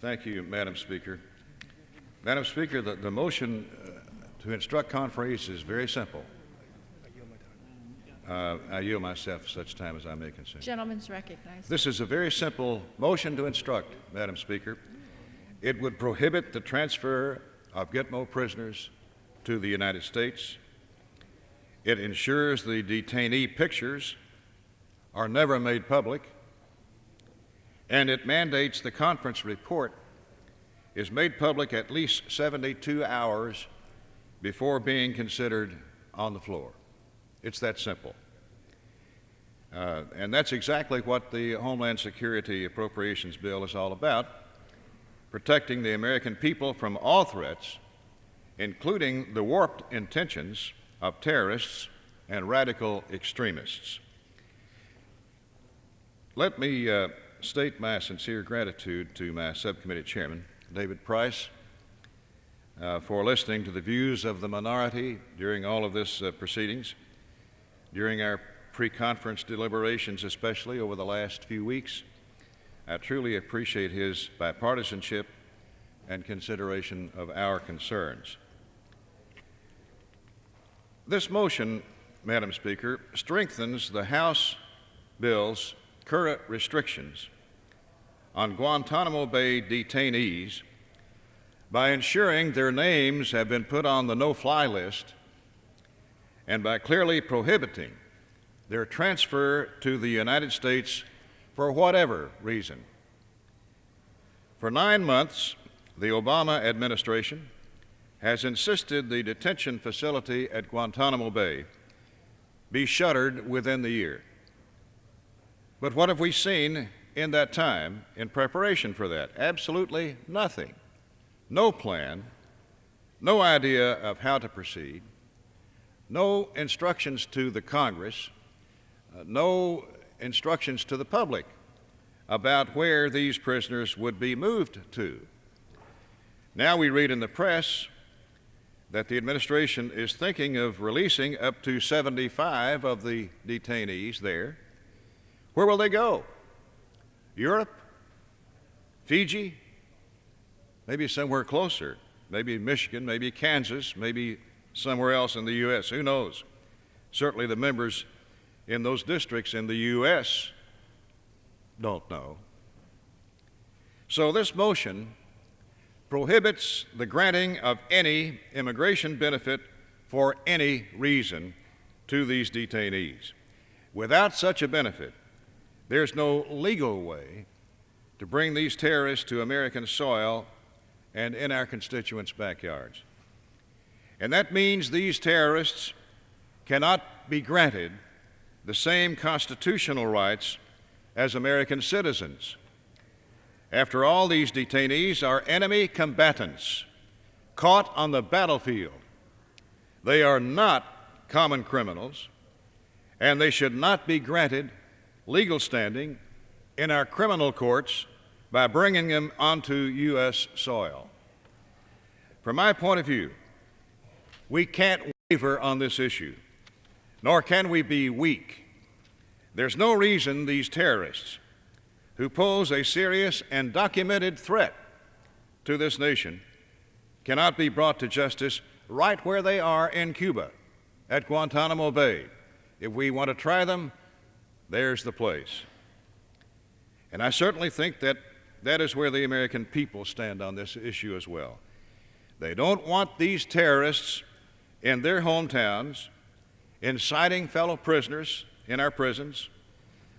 Thank you, Madam Speaker. Madam Speaker, the motion to instruct conferees is very simple. I yield myself such time as I may consume. Gentleman's recognized. This is a very simple motion to instruct, Madam Speaker. It would prohibit the transfer of Gitmo prisoners to the United States. It ensures the detainee pictures are never made public, and it mandates the conference report is made public at least 72 hours before being considered on the floor. It's that simple. And that's exactly what the Homeland Security Appropriations Bill is all about, protecting the American people from all threats, including the warped intentions of terrorists and radical extremists. Let me state my sincere gratitude to my subcommittee chairman, David Price, for listening to the views of the minority during all of this proceedings, during our pre-conference deliberations, especially over the last few weeks. I truly appreciate his bipartisanship and consideration of our concerns. This motion, Madam Speaker, strengthens the House bill's current restrictions on Guantanamo Bay detainees by ensuring their names have been put on the no-fly list and by clearly prohibiting their transfer to the United States for whatever reason. For 9 months, the Obama administration has insisted the detention facility at Guantanamo Bay be shuttered within the year. But what have we seen in that time in preparation for that? Absolutely nothing. No plan, no idea of how to proceed, no instructions to the Congress, no instructions to the public about where these prisoners would be moved to. Now we read in the press that the administration is thinking of releasing up to 75 of the detainees there. Where will they go? Europe? Fiji? Maybe somewhere closer. Maybe Michigan, maybe Kansas, maybe somewhere else in the U.S. Who knows? Certainly the members in those districts in the U.S. don't know. So this motion prohibits the granting of any immigration benefit for any reason to these detainees. Without such a benefit, there's no legal way to bring these terrorists to American soil and in our constituents' backyards. And that means these terrorists cannot be granted the same constitutional rights as American citizens. After all, these detainees are enemy combatants caught on the battlefield. They are not common criminals, and they should not be granted legal standing in our criminal courts by bringing them onto U.S. soil. From my point of view, we can't waver on this issue, nor can we be weak. There's no reason these terrorists, who pose a serious and documented threat to this nation, cannot be brought to justice right where they are in Cuba, at Guantanamo Bay. If we want to try them, there's the place. And I certainly think that that is where the American people stand on this issue as well. They don't want these terrorists in their hometowns inciting fellow prisoners in our prisons,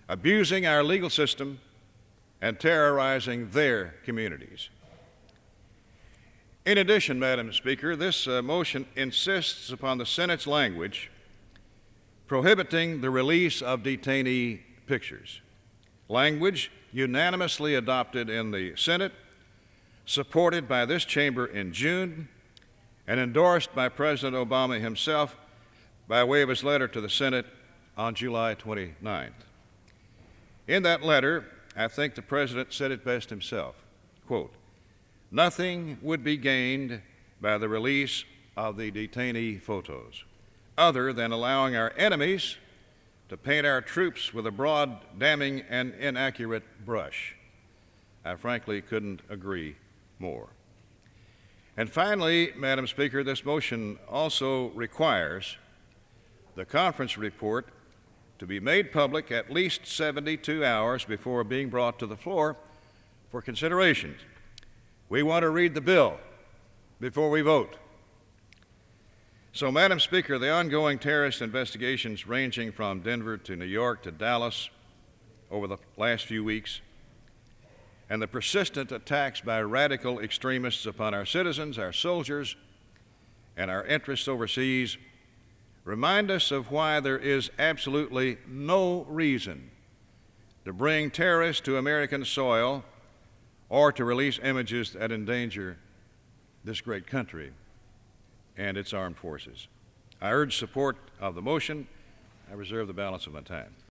abusing our legal system, and terrorizing their communities. In addition, Madam Speaker, this motion insists upon the Senate's language prohibiting the release of detainee pictures, language unanimously adopted in the Senate, supported by this chamber in June, and endorsed by President Obama himself by way of his letter to the Senate on July 29th. In that letter, I think the President said it best himself, quote, "Nothing would be gained by the release of the detainee photos, other than allowing our enemies to paint our troops with a broad, damning, and inaccurate brush." I frankly couldn't agree more. And finally, Madam Speaker, this motion also requires the conference report to be made public at least 72 hours before being brought to the floor for consideration. We want to read the bill before we vote. So, Madam Speaker, the ongoing terrorist investigations ranging from Denver to New York to Dallas over the last few weeks, and the persistent attacks by radical extremists upon our citizens, our soldiers, and our interests overseas remind us of why there is absolutely no reason to bring terrorists to American soil or to release images that endanger this great country and its armed forces. I urge support of the motion. I reserve the balance of my time.